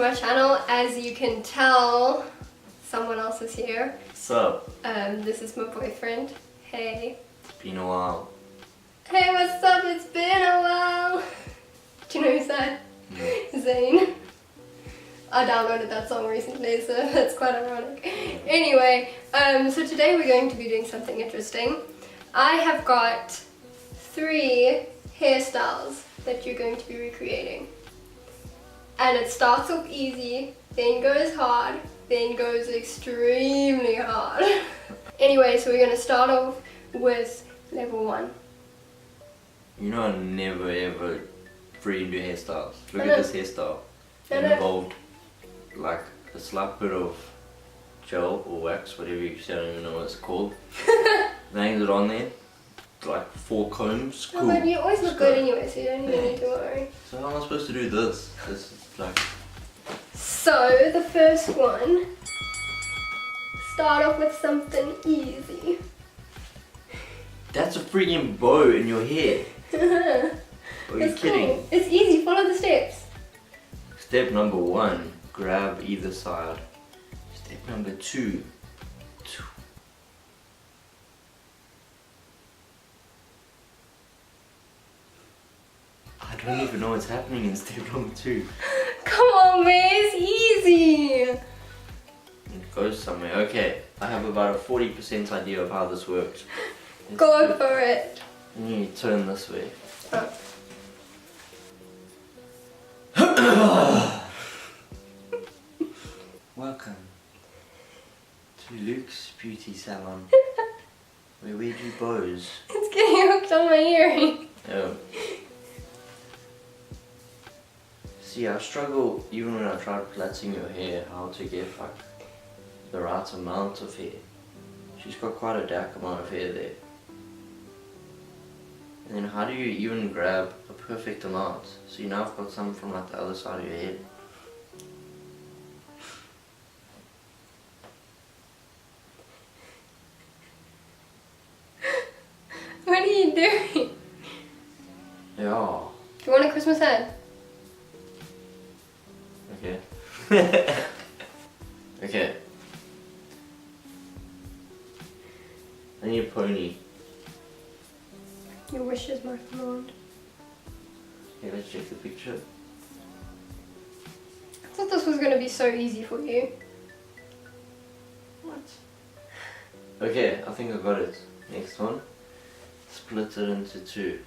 to my channel. As you can tell, someone else is here. What's up? This is my boyfriend. Hey. It's been a while. Hey, what's up? It's been a while. Do you know who's that? No. Zane. I downloaded that song recently, so that's quite ironic. Anyway, so today we're going to be doing something interesting. I have got 3 hairstyles that you're going to be recreating. And it starts off easy, then goes hard, then goes extremely hard. Anyway, so we're going to start off with level 1. You know I never ever free into hairstyles. Look at this hairstyle. It involved like a slight bit of gel or wax, whatever you say, I don't even know what it's called. Hangs it on there. Like 4 combs. Cool. No, but you always look good anyway, so you don't even need to worry. So how am I supposed to do this? This is like... So, the first one, start off with something easy. That's a freaking bow in your hair. Are you kidding? Cool. It's easy, follow the steps. Step number 1, grab either side. Step number 2, I don't even know what's happening in step number 2. Come on, man, it's easy. It goes somewhere. Okay, I have about a 40% idea of how this works. Go for it. You need to turn this way. Oh. Welcome to Luke's Beauty Salon, where we do bows. It's getting hooked on my earring. Oh. See, I struggle even when I try plaiting your hair, how to get like the right amount of hair. She's got quite a dark amount of hair there. And then how do you even grab a perfect amount? So you know I've got some from like the other side of your head. What are you doing? Yeah. Do you want a Christmas hat? Okay. Okay. I need a pony. Your wish is my command. Okay, let's check the picture. I thought this was going to be so easy for you. What? Okay, I think I got it. Next one. Split it into 2.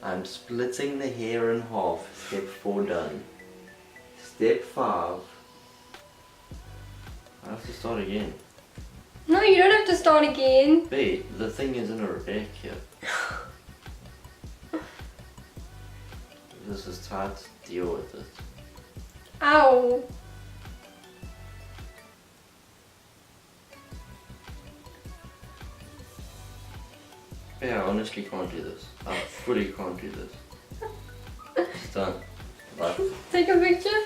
I'm splitting the hair in half. Step 4 done. Step 5. I have to start again. No, you don't have to start again. Wait, the thing is in a rack here. This is tight. Deal with it. Ow. Yeah, I honestly can't do this. I fully can't do this. It's done. Like, Take a picture.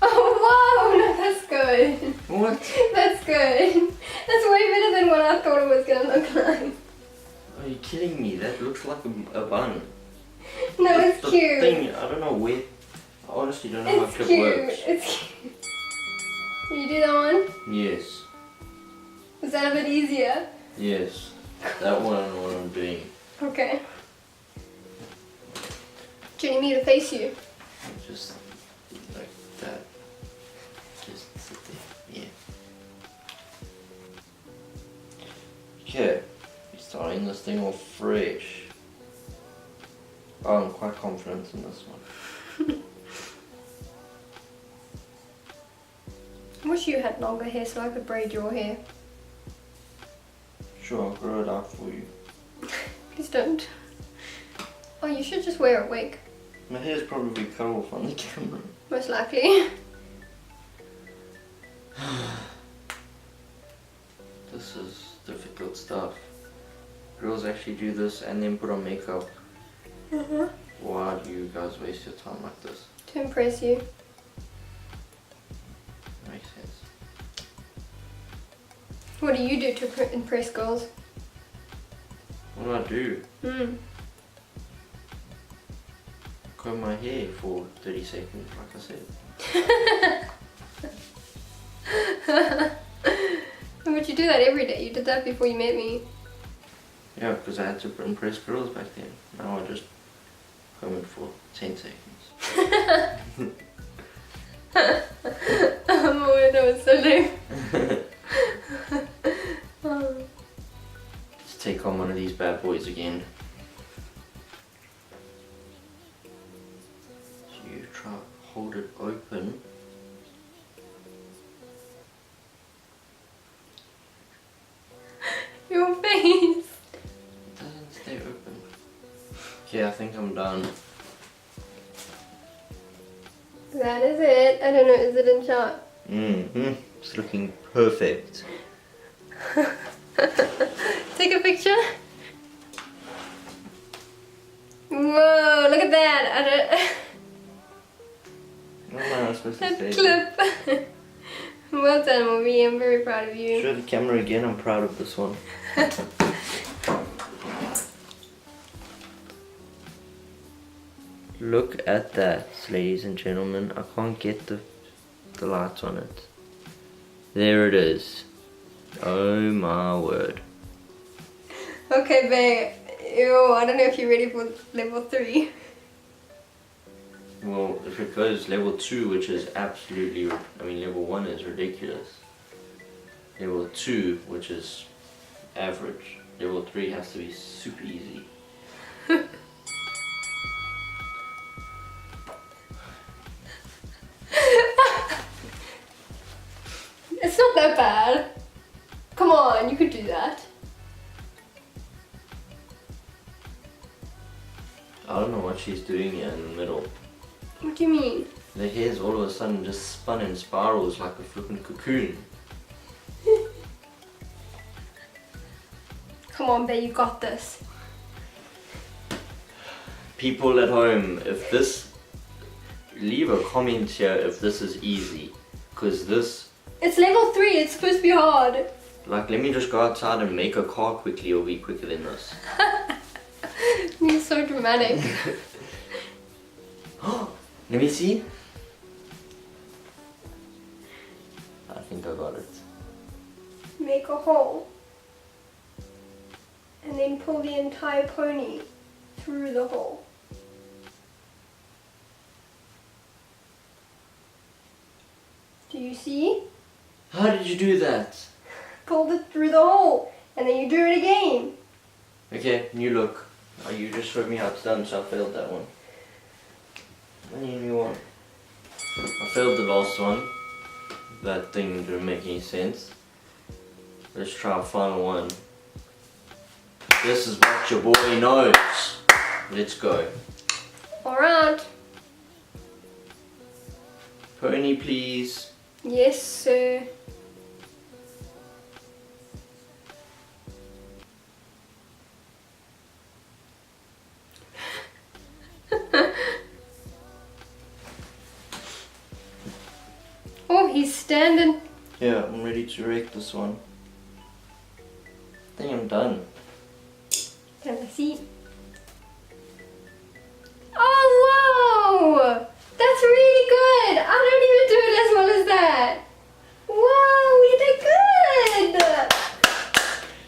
Oh wow, no, that's good. what? That's good. That's way better than what I thought it was going to look like. Are you kidding me? That looks like a bun. No, it's the cute. Thing, I don't know where. I honestly don't know how It's clip cute. works. It's cute. Can you do that one? Yes. Is that a bit easier? Yes. That one I know what I'm doing. Okay. Do you need me to face you? Just like that. Just sit there. Yeah. Okay. We're starting this thing off fresh. Oh, I'm quite confident in this one. I wish you had longer hair so I could braid your hair. Sure, I'll grow it out for you. Please don't. Oh, you should just wear a wig. My hair's probably cut off on the camera. Most likely. This is difficult stuff. Girls actually do this and then put on makeup. Why do you guys waste your time like this? To impress you. Makes sense. What do you do to impress girls? What do I do? Hmm. Comb my hair for 30 seconds, like I said. But you do that every day. You did that before you met me. Yeah, because I had to impress girls back then. Now I just comb it for 10 seconds. Oh, that was so lame. Let's take on one of these bad boys again. So you try hold it open. Your face. It doesn't stay open. Okay, I think I'm done. That is it. I don't know, is it in shot? Mm-hmm. It's looking perfect. Take a picture. Whoa, look at that. What am I supposed to That say? clip. Well done, Marie. I'm very proud of you. Show the camera again, I'm proud of this one. Look at that, ladies and gentlemen. I can't get the lights on it. There it is. Oh my word. Okay, babe. Ew, I don't know if you're ready for level 3. Well, if it goes level 2, which is absolutely, I mean level 1 is ridiculous. Level 2, which is average. Level 3 has to be super easy. It's not that bad. Come on, you could do that. I don't know what she's doing here in the middle. What do you mean? The hair's all of a sudden just spun in spirals like a flippin' cocoon. Come on, babe, you got this. People at home, if this, leave a comment here if this is easy. Because this, It's level 3, it's supposed to be hard. like, let me just go outside and make a car quickly, it'll be quicker than this. You're so dramatic. Let me see. I think I got it. Make a hole. And then pull the entire pony through the hole. Do you see? How did you do that? Pulled it through the hole. And then you do it again. Okay, new look. Oh, you just showed me how it's done, so I failed that one. I need a new one. I failed the last one. That thing didn't make any sense. Let's try a final one. This is what your boy knows. Let's go. Alright. Pony, please. Yes, sir. Oh, he's standing. Yeah, I'm ready to wreck this one. I think I'm done. Can I see? Oh, whoa! That's really good! I don't even do it as well as that. Wow, we did good!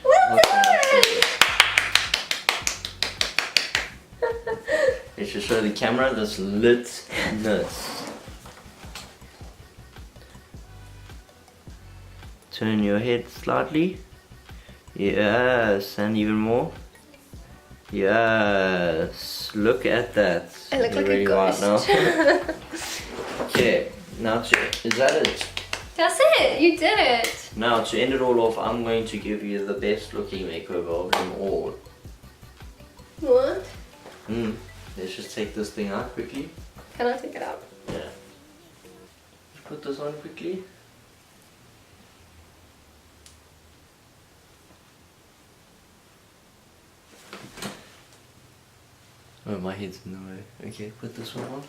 Well done! Let's just show the camera this litness. Turn your head slightly. Yes, and even more. Yes, look at that. I look You're like a really white ghost. now. Okay, now is that it? That's it, you did it. Now to end it all off, I'm going to give you the best looking makeover of them all. What? Let's just take this thing out quickly. Can I take it out? Yeah. Just put this on quickly. Oh, my head's in the way. Okay, put this one on.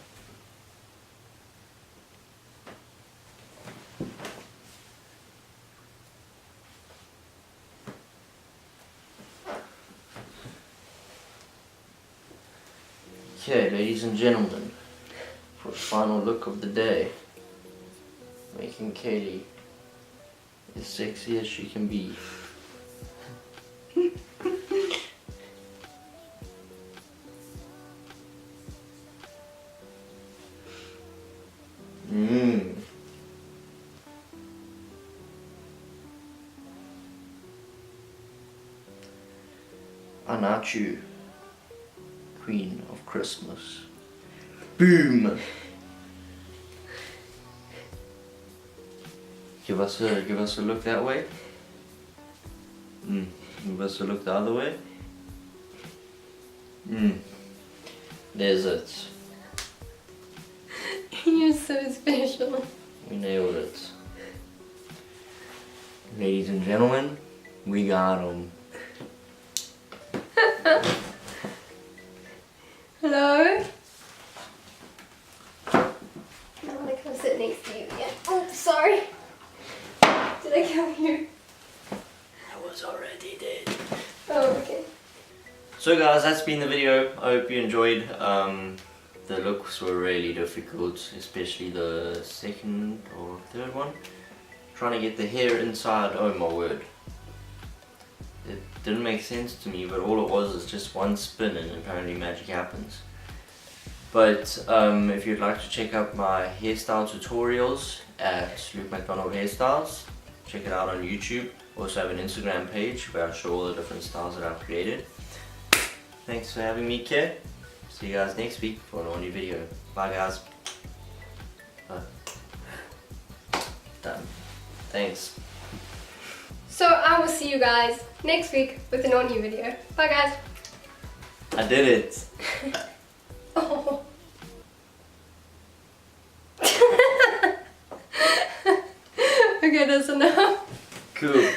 Okay, ladies and gentlemen, for the final look of the day, making Kayleigh as sexy as she can be. I'm not you, Queen of Christmas. Boom! Give us a look that way. Give us a look the other way. There's it. You're so special. We nailed it. Ladies and gentlemen, we got him. Hello? I want to come sit next to you again. Oh, sorry. Did I kill you? I was already dead. Oh, okay. So guys, that's been the video. I hope you enjoyed. The looks were really difficult, especially the second or third one. Trying to get the hair inside, oh my word. It didn't make sense to me, but all it was just one spin and apparently magic happens. But if you'd like to check out my hairstyle tutorials at Luke McDonald Hairstyles, check it out on YouTube. Also have an Instagram page where I show all the different styles that I've created. Thanks for having me, Kay. See you guys next week for an all-new video. Bye guys. Done. Thanks. So I will see you guys next week with an all-new video. Bye guys. I did it. Oh. Okay, that's enough. Cool.